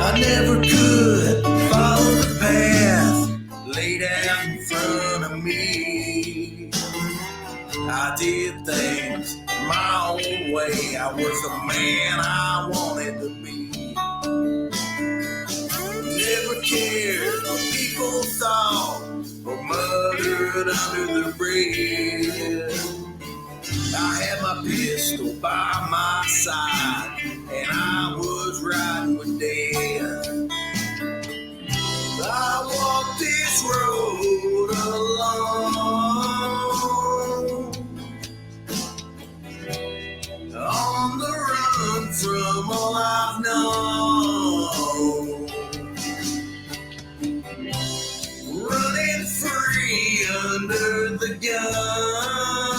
I never could follow the path laid out in front of me. I did things my own way. I was the man I wanted to be. Never cared what people thought or muttered under their breath. I had my pistol by my side, and I was riding with death. I walked this road alone, on the run from all I've known, running free under the gun.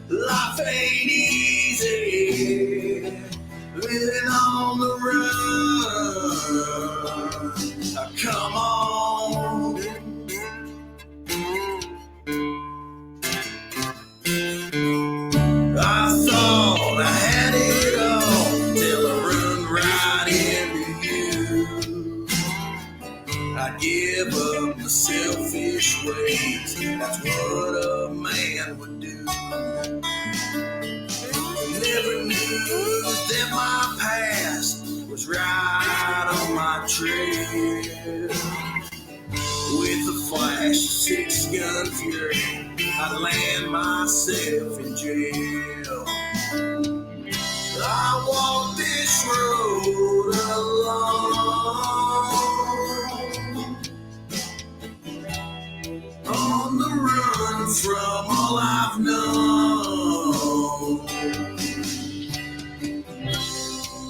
Life ain't easy, living on the run. Come on. I thought I had it all till I run right into you. I give up the selfish ways, that's what a man would do. Never knew that my past was right on my trail. With a flash of 6-gun fury, I'd land myself in jail. I walked this road alone, on the run from all I've known,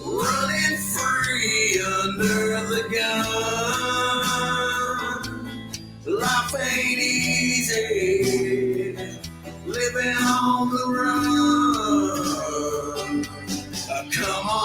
running free under the gun. Life ain't easy, living on the run. Come on.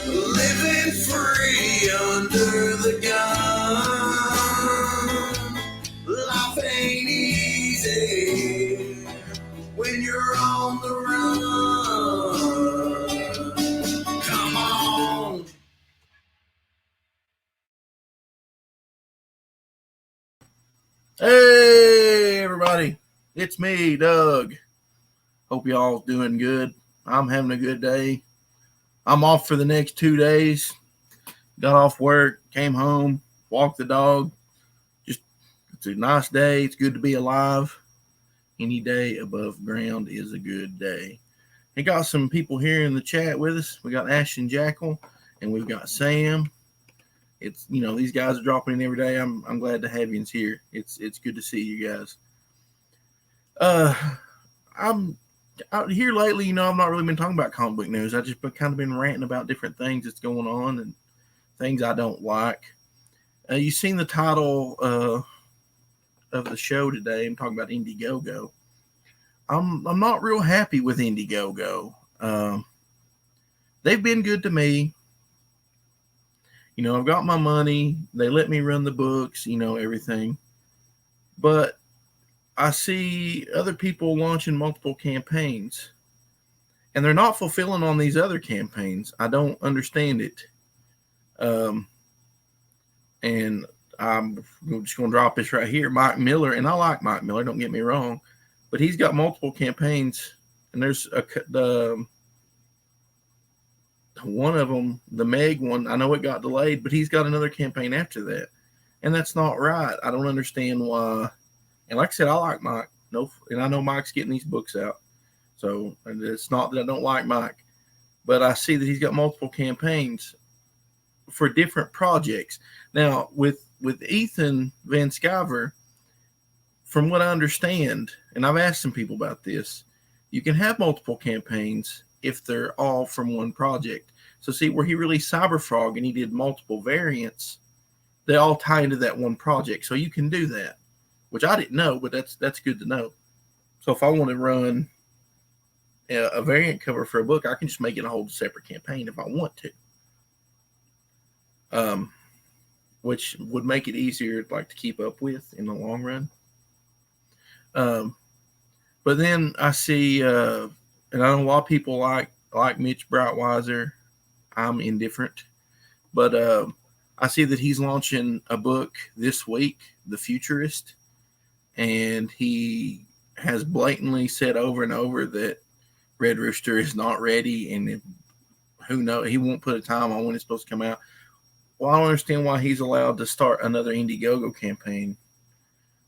Living free under the gun. Life ain't easy when you're on the run. Come on. Hey, everybody. It's me, Doug. Hope y'all doing good. I'm having a good day. I'm off for the next 2 days. Got off work, came home, walked the dog. Just, it's a nice day. It's good to be alive. Any day above ground is a good day. We got some people here in the chat with us. We got Ashton Jackal, and we've got Sam. It's, these guys are dropping in every day. I'm glad to have you here. It's good to see you guys. I'm out here lately, I've not really been talking about comic book news. I've just been ranting about different things that's going on and things I don't like. You've seen the title of the show today. I'm talking about Indiegogo. I'm not real happy with Indiegogo. They've been good to me. I've got my money. They let me run the books, everything. But I see other people launching multiple campaigns, and they're not fulfilling on these other campaigns. I don't understand it. And I'm just going to drop this right here. Mike Miller, and I like Mike Miller, don't get me wrong, but he's got multiple campaigns, and there's one of them, the Meg one, I know it got delayed, but he's got another campaign after that, and that's not right. I don't understand why. And like I said, I like Mike. And I know Mike's getting these books out. So and it's not that I don't like Mike, but I see that he's got multiple campaigns for different projects. Now with Ethan Van Sciver, from what I understand, and I've asked some people about this, you can have multiple campaigns if they're all from one project. So see where he released Cyberfrog and he did multiple variants, they all tie into that one project. So you can do that, which I didn't know, but that's good to know. So if I want to run a variant cover for a book, I can just make it a whole separate campaign if I want to. Which would make it easier to keep up with in the long run. But then I see, and I know a lot of people like Mitch Breitweiser. I'm indifferent, but I see that he's launching a book this week, The Futurist, and he has blatantly said over and over that Red Rooster is not ready, and who knows, he won't put a time on when it's supposed to come out. Well, I don't understand why he's allowed to start another Indiegogo campaign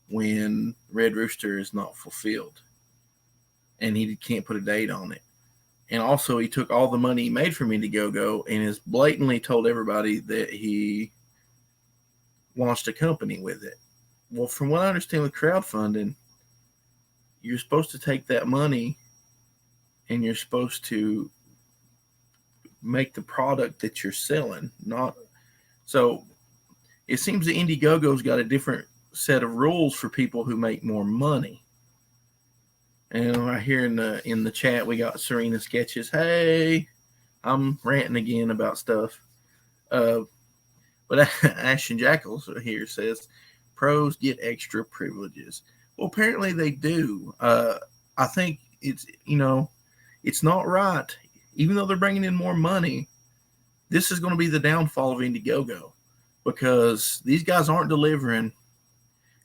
when Red Rooster is not fulfilled, and he can't put a date on it. And also, he took all the money he made from Indiegogo and has blatantly told everybody that he launched a company with it. Well, from what I understand with crowdfunding, you're supposed to take that money and you're supposed to make the product that you're selling. So it seems that Indiegogo's got a different set of rules for people who make more money. And right here in the chat, we got Serena Sketches. Hey, I'm ranting again about stuff. But Ashton Jackals here says, pros get extra privileges. Well, apparently they do. I think it's not right. Even though they're bringing in more money, this is going to be the downfall of Indiegogo because these guys aren't delivering.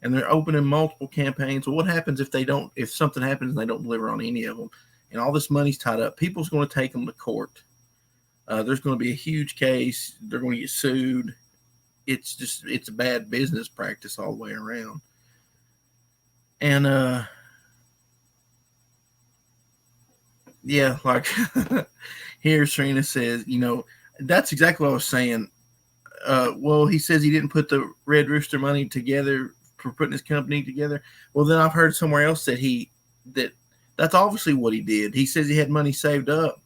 And they're opening multiple campaigns. Well, what happens if something happens and they don't deliver on any of them? And all this money's tied up. People's going to take them to court. There's going to be a huge case. They're going to get sued. It's a bad business practice all the way around. And, yeah, here Serena says, that's exactly what I was saying. Well, he says he didn't put the Red Rooster money together for putting his company together. Well, then I've heard somewhere else that that's obviously what he did. He says he had money saved up,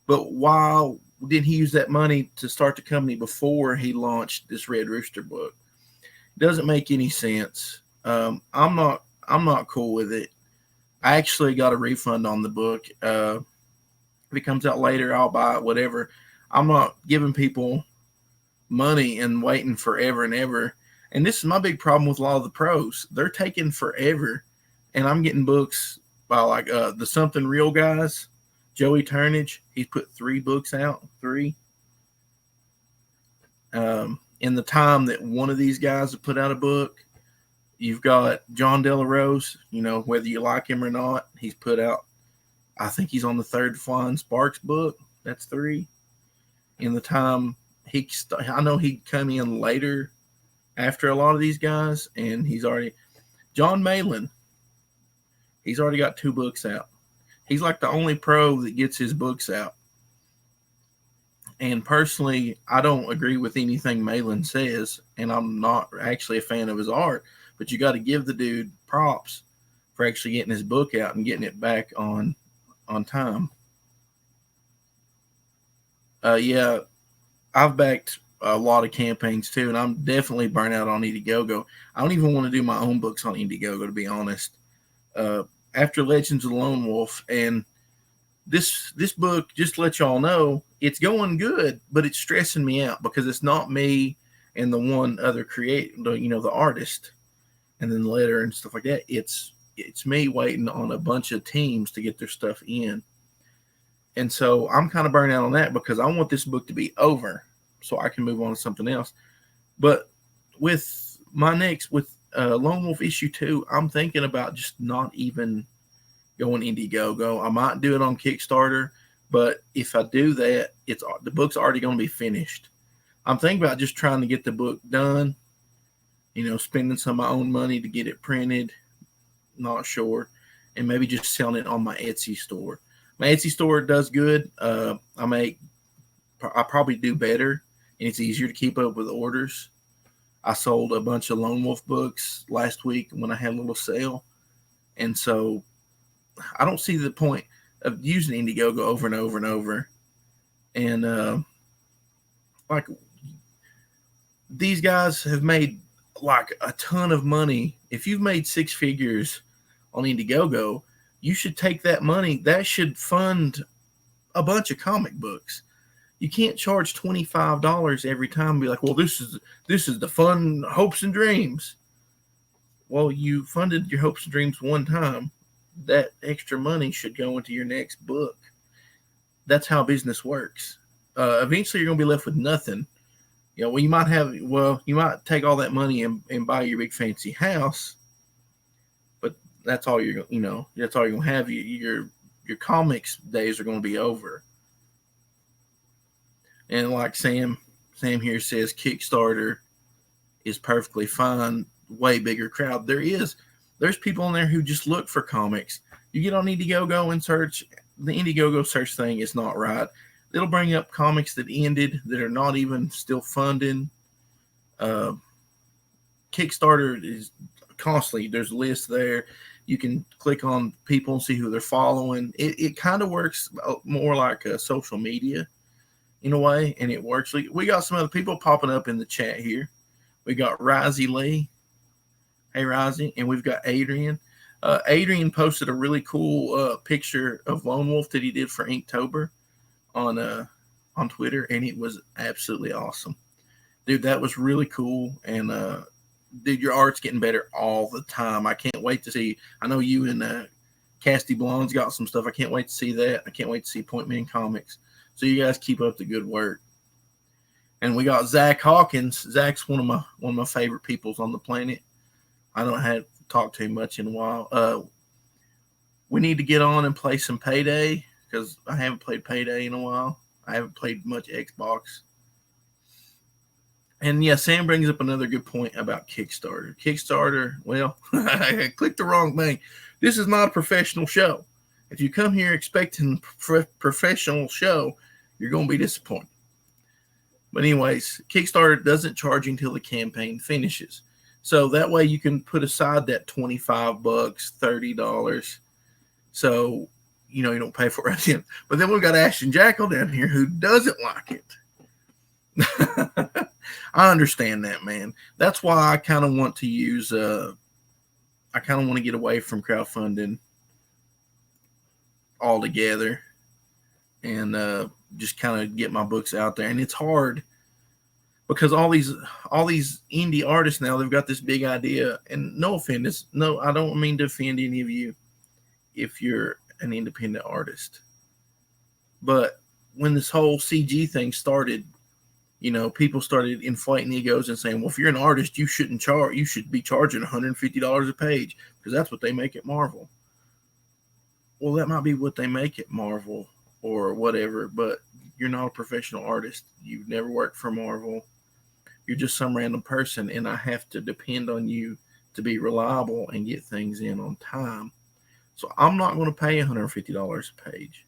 but why didn't he use that money to start the company before he launched this Red Rooster book? It doesn't make any sense. I'm not cool with it. I actually got a refund on the book. If it comes out later, I'll buy it, whatever. I'm not giving people money and waiting forever and ever. And this is my big problem with a lot of the pros. They're taking forever. And I'm getting books by the Something Real guys. Joey Turnage, he's put 3 books out. 3. In the time that one of these guys have put out a book. You've got John De La Rose, whether you like him or not. He's put out, I think he's on the 3rd Flying Sparks book. That's 3. In the time I know he come in later after a lot of these guys, and John Malin, he's already got 2 books out. He's like the only pro that gets his books out. And personally, I don't agree with anything Malin says, and I'm not actually a fan of his art, but you got to give the dude props for actually getting his book out and getting it back on time. Yeah, I've backed a lot of campaigns too, and I'm definitely burnt out on Indiegogo. I don't even want to do my own books on Indiegogo, to be honest. After Legends of the Lone Wolf, and this book, just to let y'all know, it's going good, but it's stressing me out because it's not me and the one other the artist, and then the letter and stuff like that. It's me waiting on a bunch of teams to get their stuff in. And so I'm kind of burnt out on that because I want this book to be over so I can move on to something else. But with Lone Wolf issue 2, I'm thinking about just not even going Indiegogo. I might do it on Kickstarter, but if I do that, the book's already going to be finished. I'm thinking about just trying to get the book done, spending some of my own money to get it printed. Not sure. and maybe just selling it on my Etsy store. My Etsy store does good. I probably do better, and it's easier to keep up with orders. I sold a bunch of Lone Wolf books last week when I had a little sale, and so I don't see the point of using Indiegogo over and over and over. And like these guys have made like a ton of money. If you've made six figures on Indiegogo, you should take that money. That should fund a bunch of comic books. You can't charge $25 every time and be like, well, this is the fun hopes and dreams. Well, you funded your hopes and dreams one time. That extra money should go into your next book. That's how business works. Eventually, you're going to be left with nothing. You know, you might take all that money and buy your big fancy house, but that's all you're going to have. Your comics days are going to be over. And like Sam here says, Kickstarter is perfectly fine. Way bigger crowd. There's people in there who just look for comics. You get on Indiegogo and search. The Indiegogo search thing is not right. It'll bring up comics that ended, that are not even still funding. Kickstarter is constantly, there's a list there. You can click on people and see who they're following. It kind of works more like a social media in a way, and it works. We got some other people popping up in the chat here. We got Risey Lee. Hey, Risey. And we've got Adrian. Adrian posted a really cool picture of Lone Wolf that he did for Inktober on Twitter, and it was absolutely awesome. Dude, that was really cool. And dude, your art's getting better all the time. I can't wait to see. I know you and Casty Blonde's got some stuff. I can't wait to see that. I can't wait to see Point Man Comics. So you guys keep up the good work. And we got Zach Hawkins. Zach's one of my favorite peoples on the planet. I don't have talked to him much in a while. We need to get on and play some Payday, because I haven't played Payday in a while. I haven't played much Xbox. And yeah, Sam brings up another good point about Kickstarter. Kickstarter, well, I clicked the wrong thing. This is not a professional show. If you come here expecting professional show, you're going to be disappointed. But anyways, Kickstarter doesn't charge you until the campaign finishes. So that way you can put aside that $25, $30. So, you don't pay for it right then. But then we've got Ashton Jackal down here who doesn't like it. I understand that, man. That's why I kind of want to use, I kind of want to get away from crowdfunding altogether and just kind of get my books out there. And it's hard because all these indie artists now, they've got this big idea. And no offense, no, I don't mean to offend any of you if you're an independent artist. But when this whole CG thing started, people started inflating egos and saying, well, if you're an artist, you shouldn't charge. You should be charging $150 a page because that's what they make at Marvel. Well, that might be what they make at Marvel or whatever, but you're not a professional artist. You've never worked for Marvel. You're just some random person, and I have to depend on you to be reliable and get things in on time. So I'm not going to pay $150 a page.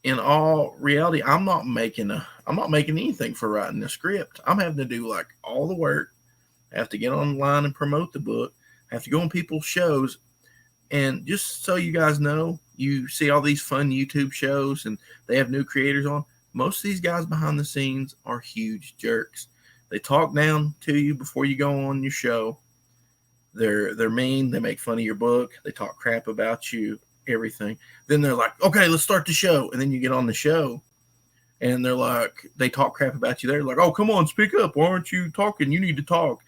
In all reality, I'm not making anything for writing a script. I'm having to do like all the work. I have to get online and promote the book. I have to go on people's shows. And just so you guys know, you see all these fun YouTube shows and they have new creators on. Most of these guys behind the scenes are huge jerks. They talk down to you before you go on your show. They're mean. They make fun of your book. They talk crap about you, everything. Then they're like, okay, let's start the show. And then you get on the show and they're like, they talk crap about you. They're like, oh, come on, speak up. Why aren't you talking? You need to talk.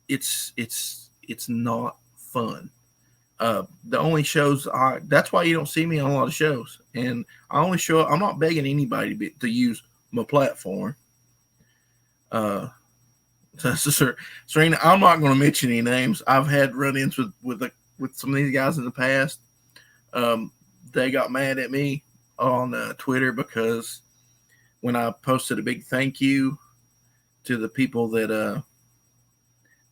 It's not fun. The only shows that's why you don't see me on a lot of shows. And I only show up, I'm not begging anybody to use my platform. Serena, I'm not going to mention any names. I've had run-ins with some of these guys in the past. They got mad at me on Twitter because when I posted a big thank you to the people that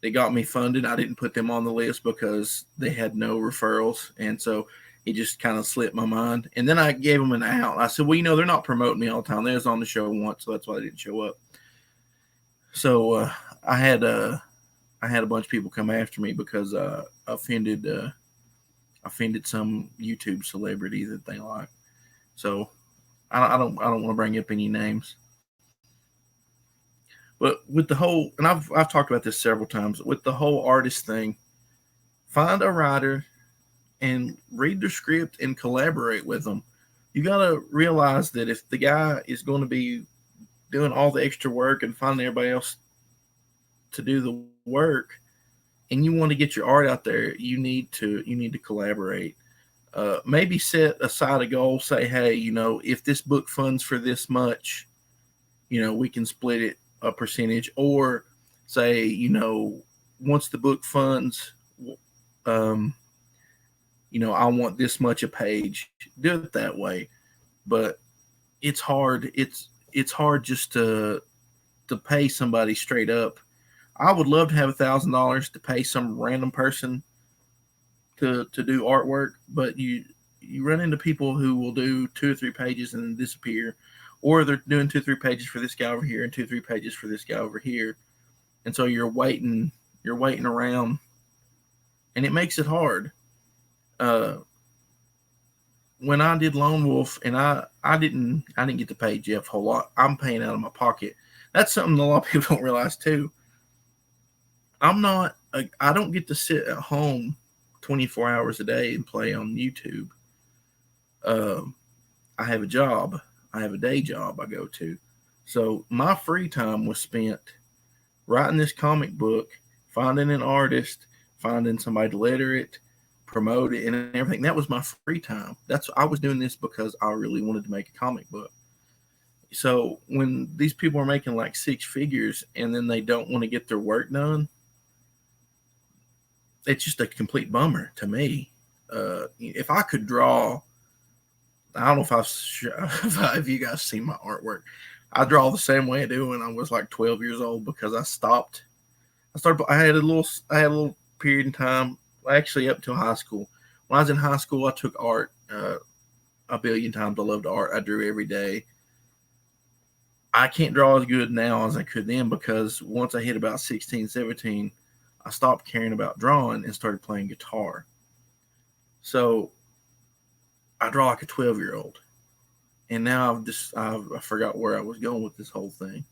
they got me funded. I didn't put them on the list because they had no referrals, and so it just kind of slipped my mind. And then I gave them an out. I said, well, they're not promoting me all the time. They was on the show once, so that's why they didn't show up. So I had a bunch of people come after me because I offended some YouTube celebrity that they like. So I don't want to bring up any names. But with the whole, and I've talked about this several times, with the whole artist thing, find a writer and read their script and collaborate with them. You got to realize that if the guy is going to be doing all the extra work and finding everybody else to do the work, and you want to get your art out there, you need to collaborate. Maybe set aside a goal. Say, hey, if this book funds for this much, we can split it a percentage. Or say, once the book funds, I want this much a page. Do it that way. But it's hard. It's hard just to pay somebody straight up. I would love to have $1,000 to pay some random person to do artwork, but you run into people who will do 2 or 3 pages and then disappear, or they're doing 2 or 3 pages for this guy over here and 2 or 3 pages for this guy over here, and so you're waiting around, and it makes it hard. When I did Lone Wolf, and I didn't get to pay Jeff a whole lot. I'm paying out of my pocket. That's something a lot of people don't realize too. I don't get to sit at home 24 hours a day and play on YouTube. I have a job. I have a day job I go to. So my free time was spent writing this comic book, finding an artist, finding somebody to letter it, promote it, and everything. That was my free time. I was doing this because I really wanted to make a comic book. So when these people are making like 6 figures and then they don't want to get their work done, it's just a complete bummer to me. If I could draw, I don't know if you guys see my artwork. I draw the same way I do when I was like 12 years old because I had a little period in time, actually up till high school. When I was in high school, I took art a billion times. I loved art. I drew every day. I can't draw as good now as I could then because once I hit about 16, 17, I stopped caring about drawing and started playing guitar. So I draw like a 12-year-old. And now I forgot where I was going with this whole thing.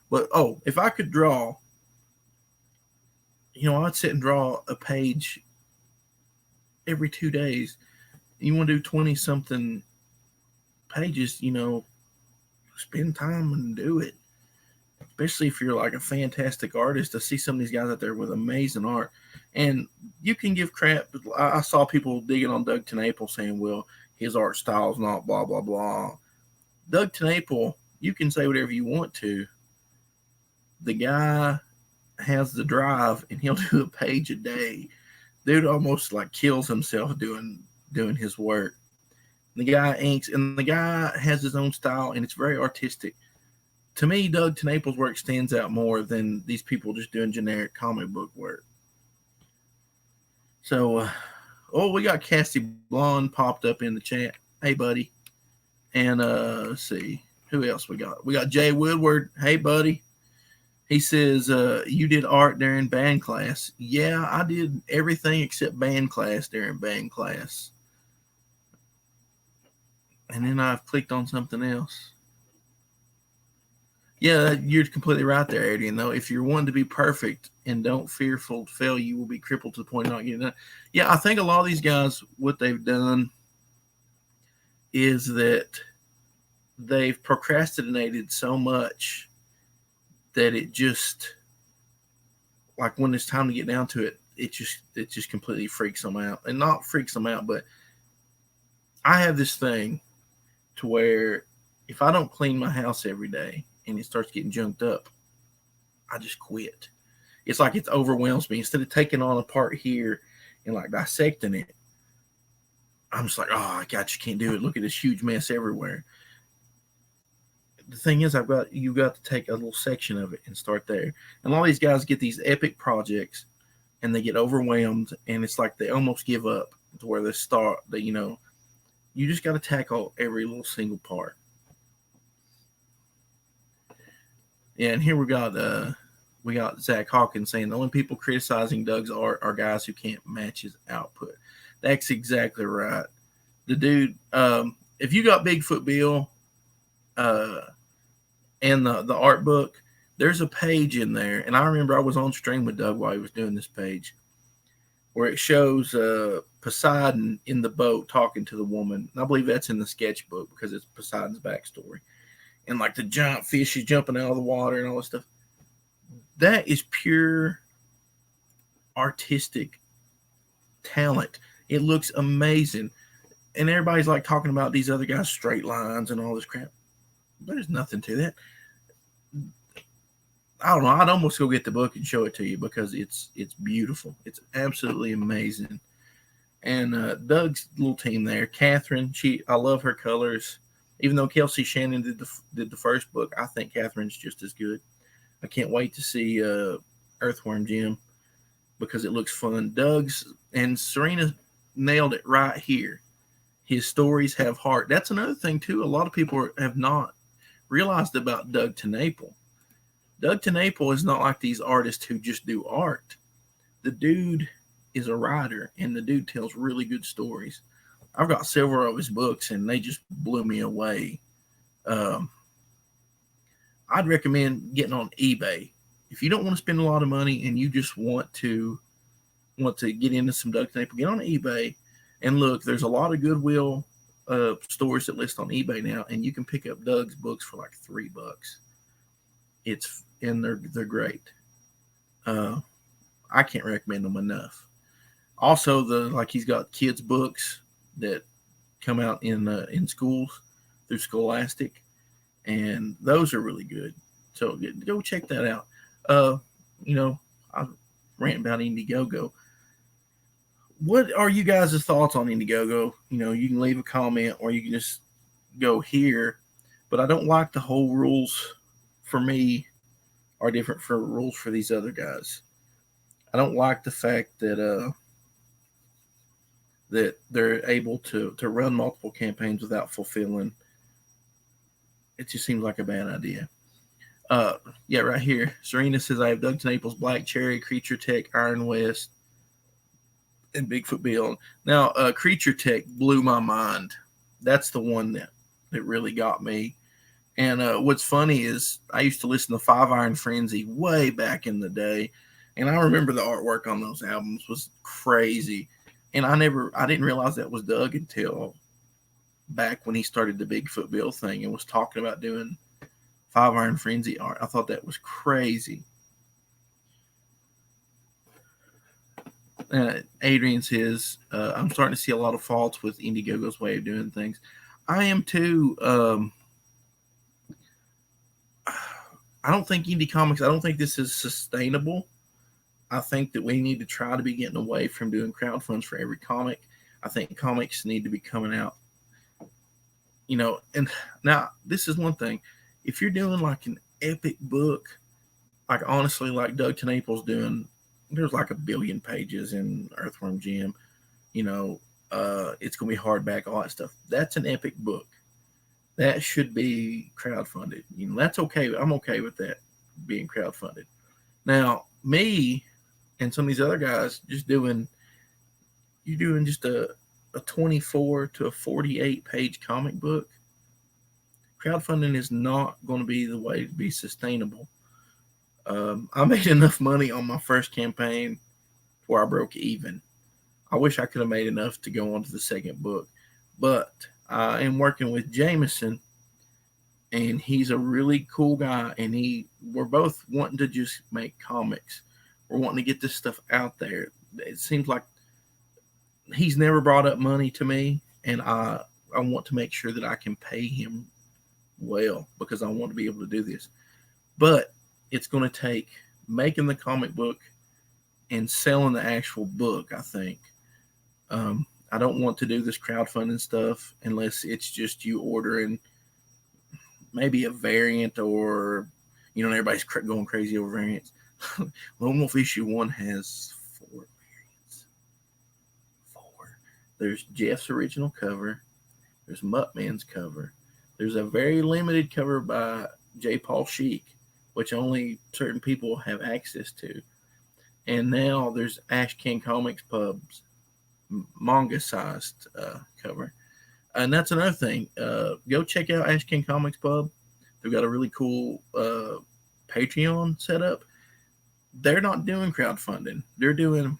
But, if I could draw, I'd sit and draw a page every 2 days. You want to do 20-something pages, spend time and do it. Especially if you're like a fantastic artist, to see some of these guys out there with amazing art. And you can give crap. I saw people digging on Doug TenNapel saying, well, his art style is not blah, blah, blah. Doug TenNapel, you can say whatever you want to. The guy has the drive, and he'll do a page a day. Dude almost like kills himself doing his work. The guy inks, and the guy has his own style, and it's very artistic. To me, Doug TenNapel's work stands out more than these people just doing generic comic book work. So, we got Cassie Blonde popped up in the chat. Hey, buddy. And let's see. Who else we got? We got Jay Woodward. Hey, buddy. He says, you did art during band class. Yeah, I did everything except band class during band class. And then I've clicked on something else. Yeah, you're completely right there, Adrian, though. If you're wanting to be perfect and don't fearful to fail, you will be crippled to the point of not getting done. Yeah, I think a lot of these guys, what they've done is that they've procrastinated so much that it just, like when it's time to get down to it, it just completely freaks them out. And not freaks them out, but I have this thing to where if I don't clean my house every day and it starts getting junked up, I just quit. It's like it overwhelms me. Instead of taking on a part here and like dissecting it, I'm just like, oh, I got you, can't do it. Look at this huge mess everywhere. the thing is, you got to take a little section of it and start there. And all these guys get these epic projects, and they get overwhelmed, and it's like they almost give up to where they start. That you just got to tackle every little single part. Yeah, and here we got Zach Hawkins saying the only people criticizing Doug's art are guys who can't match his output. That's exactly right. The dude, if you got Bigfoot Bill, and the art book, there's a page in there, and I remember I was on stream with Doug while he was doing this page, where it shows Poseidon in the boat talking to the woman. And I believe that's in the sketchbook because it's Poseidon's backstory, and like the giant fish is jumping out of the water and all this stuff. That is pure artistic talent. It looks amazing, and everybody's like talking about these other guys' straight lines and all this crap. There's nothing to that. I don't know. I'd almost go get the book and show it to you because it's beautiful. It's absolutely amazing. And Doug's little team there, Catherine. I love her colors. Even though Kelsey Shannon did the first book, I think Catherine's just as good. I can't wait to see Earthworm Jim because it looks fun. Doug's and Serena nailed it right here. His stories have heart. That's another thing too. A lot of people have not realized about Doug TenNapel. Doug TenNapel is not like these artists who just do art. The dude is a writer, and the dude tells really good stories. I've got several of his books, and they just blew me away. I'd recommend getting on eBay. If you don't want to spend a lot of money and you just want to get into some Doug TenNapel, get on eBay and look. There's a lot of Goodwill stores that list on eBay now, and you can pick up Doug's books for like $3. They're great. I can't recommend them enough. Also, he's got kids books that come out in schools through Scholastic, and those are really good. So go check that out. I rant about Indiegogo. What are you guys' thoughts on Indiegogo? You can leave a comment or you can just go here. But I don't like the whole rules for me are different for rules for these other guys. I don't like the fact that that they're able to run multiple campaigns without fulfilling. It just seems like a bad idea. Yeah, right here. Serena says, I have Doug TenNapel's Black Cherry, Creature Tech, Iron West, and Bigfoot Bill. Now, Creature Tech blew my mind. That's the one that really got me. And what's funny is I used to listen to Five Iron Frenzy way back in the day, and I remember the artwork on those albums was crazy. And I didn't realize that was Doug until back when he started the Bigfoot Bill thing and was talking about doing Five Iron Frenzy art. I thought that was crazy. Adrian says, I'm starting to see a lot of faults with Indiegogo's way of doing things. I am too. I don't think indie comics, I don't think this is sustainable. I think that we need to try to be getting away from doing crowdfunds for every comic. I think comics need to be coming out. And now this is one thing. If you're doing like an epic book, like honestly, like Doug TenNapel's doing, there's like 1 billion pages in Earthworm Jim. It's going to be hardback, all that stuff. That's an epic book. That should be crowdfunded. That's okay. I'm okay with that being crowdfunded. Now, me and some of these other guys you're doing just a 24 to a 48 page comic book. Crowdfunding is not going to be the way to be sustainable. I made enough money on my first campaign where I broke even. I wish I could have made enough to go on to the second book, but I am working with Jameson, and he's a really cool guy, and we're both wanting to just make comics. We're wanting to get this stuff out there. It seems like he's never brought up money to me, and I want to make sure that I can pay him well because I want to be able to do this. But it's going to take making the comic book and selling the actual book, I think. I don't want to do this crowdfunding stuff unless it's just you ordering maybe a variant, or everybody's going crazy over variants. Lone Wolf issue 1 has 4 variants. 4. There's Jeff's original cover. There's Muttman's cover. There's a very limited cover by J. Paul Sheik, which only certain people have access to. And now there's Ash King Comics Pub's manga-sized cover. And that's another thing. Go check out Ash King Comics Pub. They've got a really cool Patreon set up. They're not doing crowdfunding. They're doing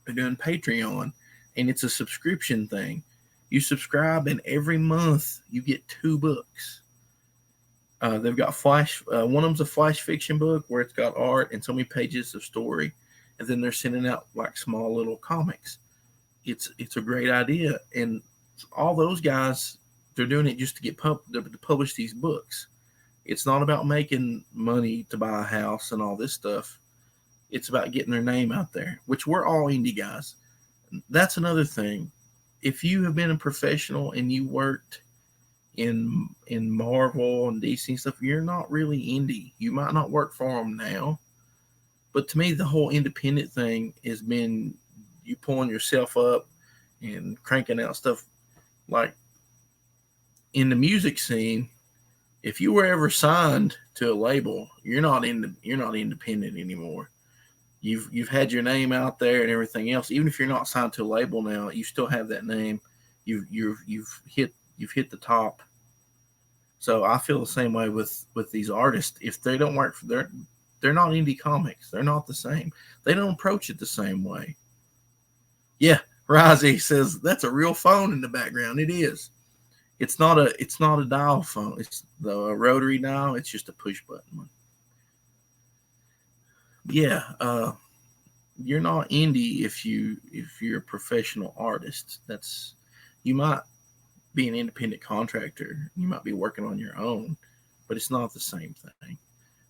Patreon, and it's a subscription thing. You subscribe, and every month you get 2 books. They've got Flash. One of them's a Flash fiction book where it's got art and so many pages of story, and then they're sending out like small little comics. It's a great idea, and all those guys, they're doing it just to get to publish these books. It's not about making money to buy a house and all this stuff. It's about getting their name out there, which we're all indie guys. That's another thing. If you have been a professional and you worked in Marvel and DC and stuff, you're not really indie. You might not work for them now, but to me, the whole independent thing has been you pulling yourself up and cranking out stuff. Like in the music scene, if you were ever signed to a label, you're not independent anymore. You've had your name out there and everything else. Even if you're not signed to a label now, you still have that name. You've hit the top. So I feel the same way with these artists. If they don't work for they're not indie comics. They're not the same. They don't approach it the same way. Yeah, Rozzy says that's a real phone in the background. It is. It's not a dial phone. It's the rotary dial. It's just a push button one. Yeah, you're not indie if you're a professional artist. You might be an independent contractor. You might be working on your own, but it's not the same thing.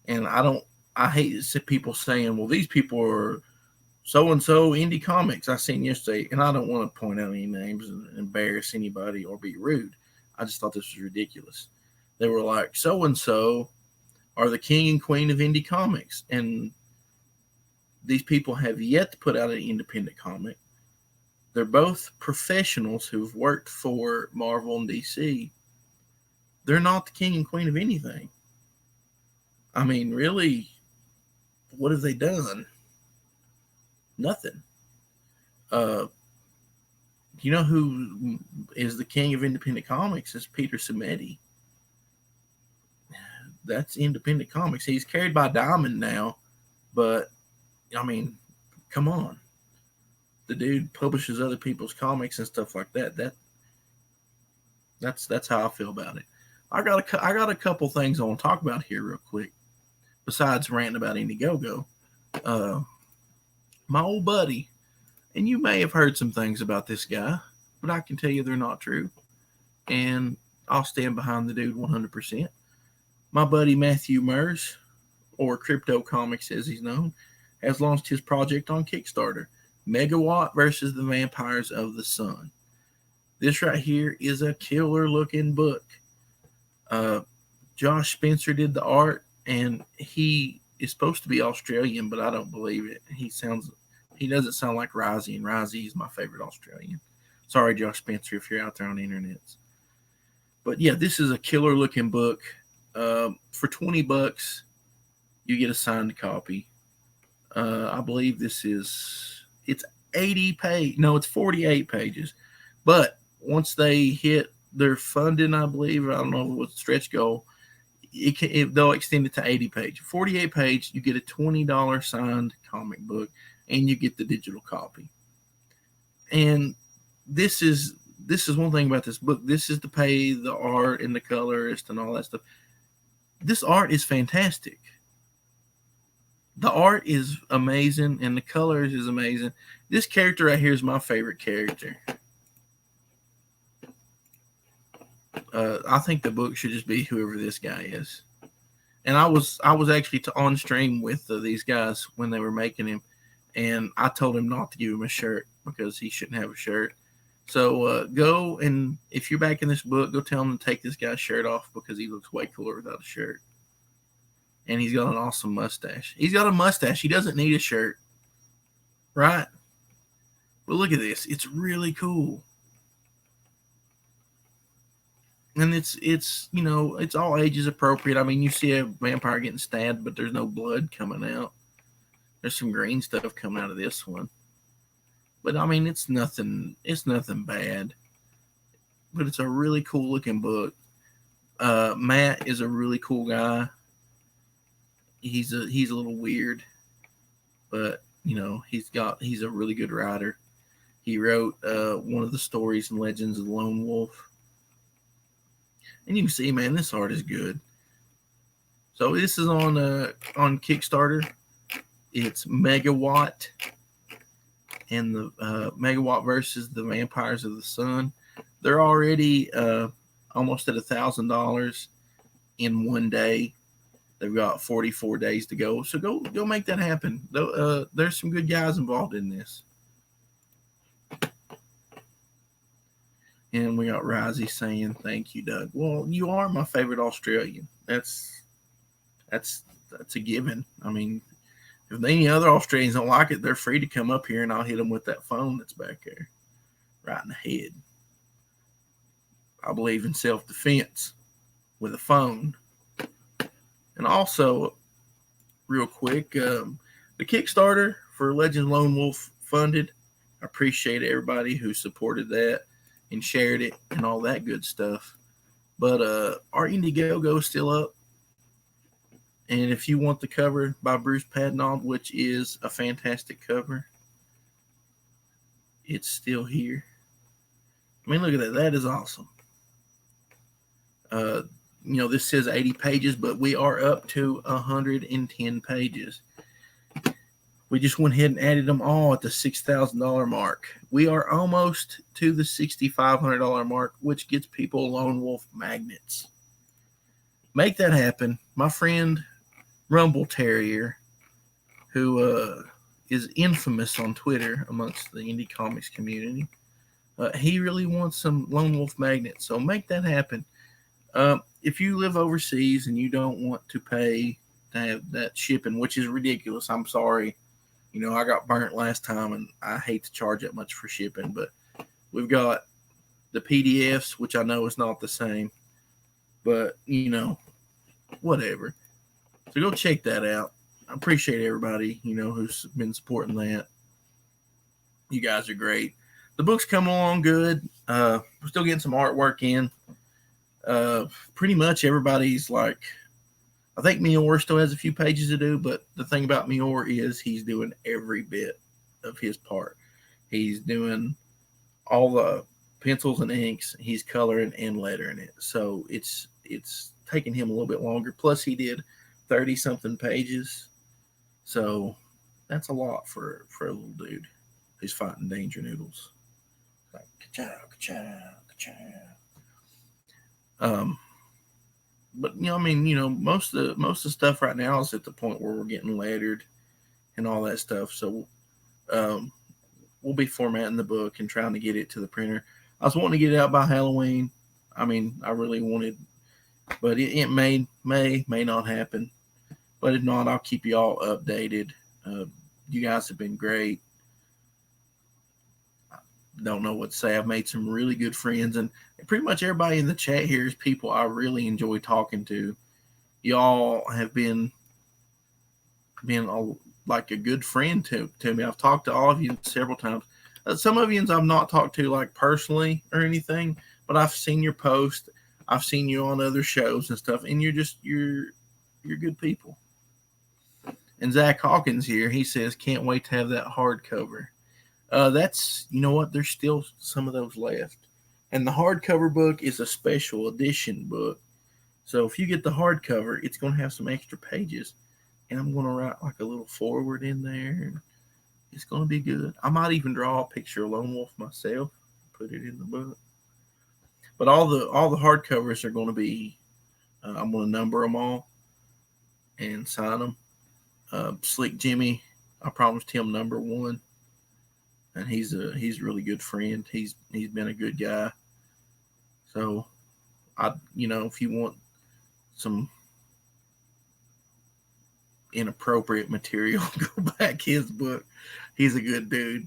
And I hate people saying, well, these people are so-and-so indie comics I seen yesterday. And I don't want to point out any names and embarrass anybody or be rude. I just thought this was ridiculous. They were like, so-and-so are the king and queen of indie comics. And these people have yet to put out an independent comic. They're both professionals who've worked for Marvel and DC. They're not the king and queen of anything. I mean, really, what have they done? Nothing. You know who is the king of independent comics? Is Peter Simeti. That's independent comics. He's carried by Diamond now, but I mean, come on. The dude publishes other people's comics and stuff like that. That's how I feel about it. I got a couple things I want to talk about here real quick. Besides ranting about Indiegogo, my old buddy, and you may have heard some things about this guy, but I can tell you they're not true, and I'll stand behind the dude 100%. My buddy Matthew Mers, or Crypto Comics as he's known, has launched his project on Kickstarter, Megawatt versus the Vampires of the Sun. This right here is a killer-looking book. Josh Spencer did the art, and he is supposed to be Australian, but I don't believe it. He doesn't sound like Rozzy, and Rozzy is my favorite Australian. Sorry, Josh Spencer, if you're out there on the internet. But yeah, this is a killer-looking book. For $20, you get a signed copy. I believe it's 48 pages. But once they hit their funding, I believe, I don't know what stretch goal, they'll extend it to 80 pages. 48 page, you get a $20 signed comic book, and you get the digital copy. And this is one thing about this book. This is to pay the art and the colorist and all that stuff. This art is fantastic. The art is amazing, and the colors is amazing. This character right here is my favorite character. I think the book should just be whoever this guy is. And I was actually on stream with these guys when they were making him, and I told him not to give him a shirt because he shouldn't have a shirt. So go, and if you're back in this book, go tell him to take this guy's shirt off because he looks way cooler without a shirt. And he's got an awesome mustache. He's got a mustache. He doesn't need a shirt. Right? But look at this. It's really cool. And it's it's all ages appropriate. I mean, you see a vampire getting stabbed, but there's no blood coming out. There's some green stuff coming out of this one. But I mean, it's nothing bad. But it's a really cool looking book. Matt is a really cool guy. He's a little weird, but he's a really good writer. He wrote one of the stories in Legends of the Lone Wolf. And you can see, man, this art is good. So this is on Kickstarter. It's Megawatt, and the Megawatt versus the Vampires of the Sun. They're already almost at $1,000 in one day. They've got 44 days to go. So go make that happen. There's some good guys involved in this. And we got Risey saying, "Thank you, Doug." Well, you are my favorite Australian. That's a given. I mean, if any other Australians don't like it, they're free to come up here and I'll hit them with that phone that's back there. Right in the head. I believe in self-defense with a phone. And also, real quick, the Kickstarter for Legend Lone Wolf funded. I appreciate everybody who supported that and shared it and all that good stuff. But our Indiegogo is still up. And if you want the cover by Bruce Padnold, which is a fantastic cover, it's still here. I mean, look at that. That is awesome. This says 80 pages, but we are up to 110 pages. We just went ahead and added them all at the $6,000 mark. We are almost to the $6,500 mark, which gets people Lone Wolf magnets. Make that happen. My friend Rumble Terrier, who is infamous on Twitter amongst the indie comics community, he really wants some Lone Wolf magnets. So make that happen. If you live overseas and you don't want to pay to have that shipping, which is ridiculous, I'm sorry. I got burnt last time, and I hate to charge that much for shipping, but we've got the PDFs, which I know is not the same, but, whatever. So go check that out. I appreciate everybody, who's been supporting that. You guys are great. The book's coming along good. We're still getting some artwork in. Pretty much everybody's like, I think Mior still has a few pages to do, but the thing about Mior is he's doing every bit of his part. He's doing all the pencils and inks. He's coloring and lettering it. So it's taking him a little bit longer. Plus he did 30-something pages. So that's a lot for a little dude who's fighting danger noodles. Like, ka-chow, ka-chow, ka-chow. But most of the stuff right now is at the point where we're getting lettered and all that stuff. So we'll be formatting the book and trying to get it to the printer. I was wanting to get it out by Halloween. I mean, I really wanted, but it may not happen. But if not, I'll keep you all updated. You guys have been great. Don't know what to say. I've made some really good friends, and pretty much everybody in the chat here is people I really enjoy talking to. Y'all have been like a good friend to me. I've talked to all of you several times. Some of you I've not talked to like personally or anything, but I've seen your post. I've seen you on other shows and stuff, and you're good people. And Zach Hawkins here, he says, can't wait to have that hardcover. That's, there's still some of those left. And the hardcover book is a special edition book. So if you get the hardcover, it's going to have some extra pages. And I'm going to write like a little foreword in there. And it's going to be good. I might even draw a picture of Lone Wolf myself, put it in the book. But all the hardcovers are going to be, I'm going to number them all and sign them. Slick Jimmy, I promised him number 1. and he's a really good friend. He's been a good guy. So if you want some inappropriate material, go back his book. He's a good dude,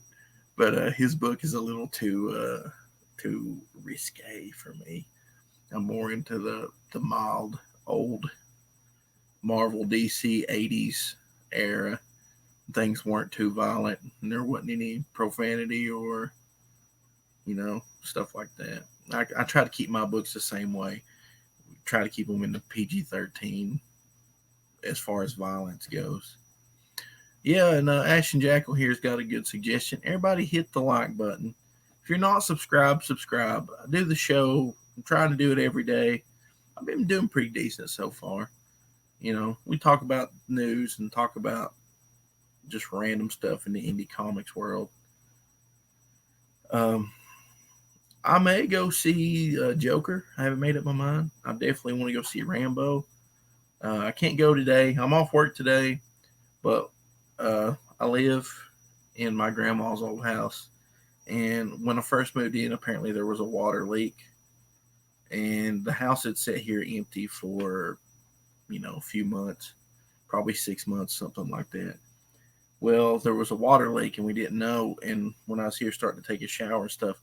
but his book is a little too risque for me. I'm more into the mild old Marvel DC 80s era. Things weren't too violent, and there wasn't any profanity or stuff like that. I try to keep my books the same way. Try to keep them in the PG-13 as far as violence goes. Yeah, and Ashton Jackal here's got a good suggestion. Everybody hit the like button. If you're not subscribed, subscribe. I do the show. I'm trying to do it every day. I've been doing pretty decent so far. We talk about news and talk about just random stuff in the indie comics world. I may go see Joker. I haven't made up my mind. I definitely want to go see Rambo. I can't go today. I'm off work today, but I live in my grandma's old house. And when I first moved in, apparently there was a water leak. And the house had sat here empty for, a few months, probably 6 months, something like that. Well, there was a water leak and we didn't know. And when I was here starting to take a shower and stuff,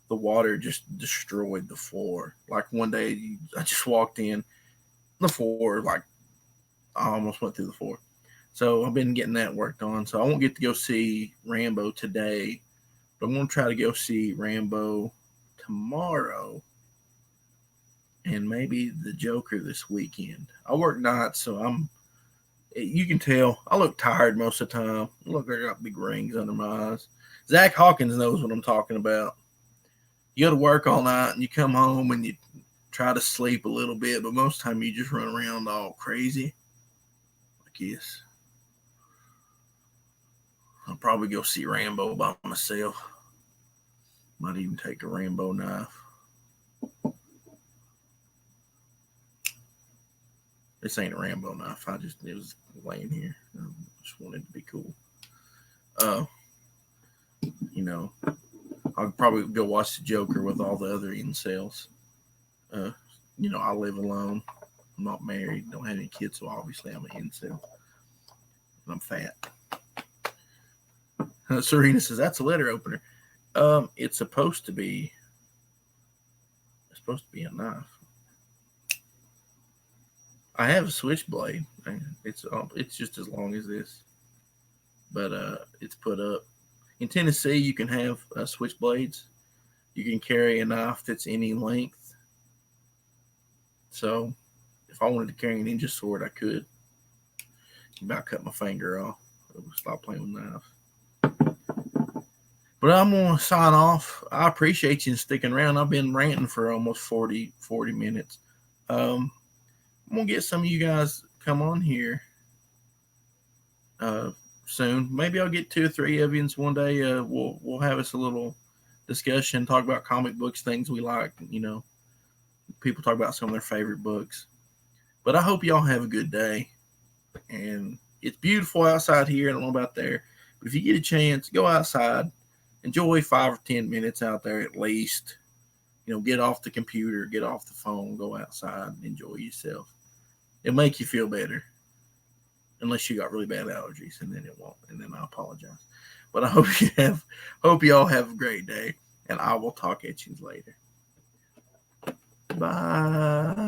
the water just destroyed the floor. Like one day I just walked in, the floor, like I almost went through the floor. So I've been getting that worked on. So I won't get to go see Rambo today, but I'm going to try to go see Rambo tomorrow and maybe the Joker this weekend. I work nights, so you can tell I look tired most of the time. I look like I got big rings under my eyes. Zach Hawkins knows what I'm talking about. You go to work all night and you come home and you try to sleep a little bit, but most of the time you just run around all crazy. Like this. I'll probably go see Rambo by myself. Might even take a Rambo knife. This ain't a Rambo knife. It was laying here. I just wanted it to be cool. I'll probably go watch the Joker with all the other incels. I live alone. I'm not married. Don't have any kids, so obviously I'm an incel. And I'm fat. Serena says that's a letter opener. It's supposed to be a knife. I have a switchblade. It's just as long as this, but it's put up. In Tennessee, you can have switchblades. You can carry a knife that's any length. So, if I wanted to carry a ninja sword, I could. About cut my finger off. I would stop playing with knives. But I'm going to sign off. I appreciate you sticking around. I've been ranting for almost 40 minutes. I'm going to get some of you guys come on here soon. Maybe I'll get 2 or 3 of you one day. We'll have us a little discussion, talk about comic books, things we like. People talk about some of their favorite books. But I hope y'all have a good day. And it's beautiful outside here. I don't know about there. But if you get a chance, go outside. Enjoy 5 or 10 minutes out there at least. Get off the computer, get off the phone, go outside and enjoy yourself. It'll make you feel better. Unless you got really bad allergies, and then it won't. And then I apologize. But I hope you all have a great day. And I will talk at you later. Bye.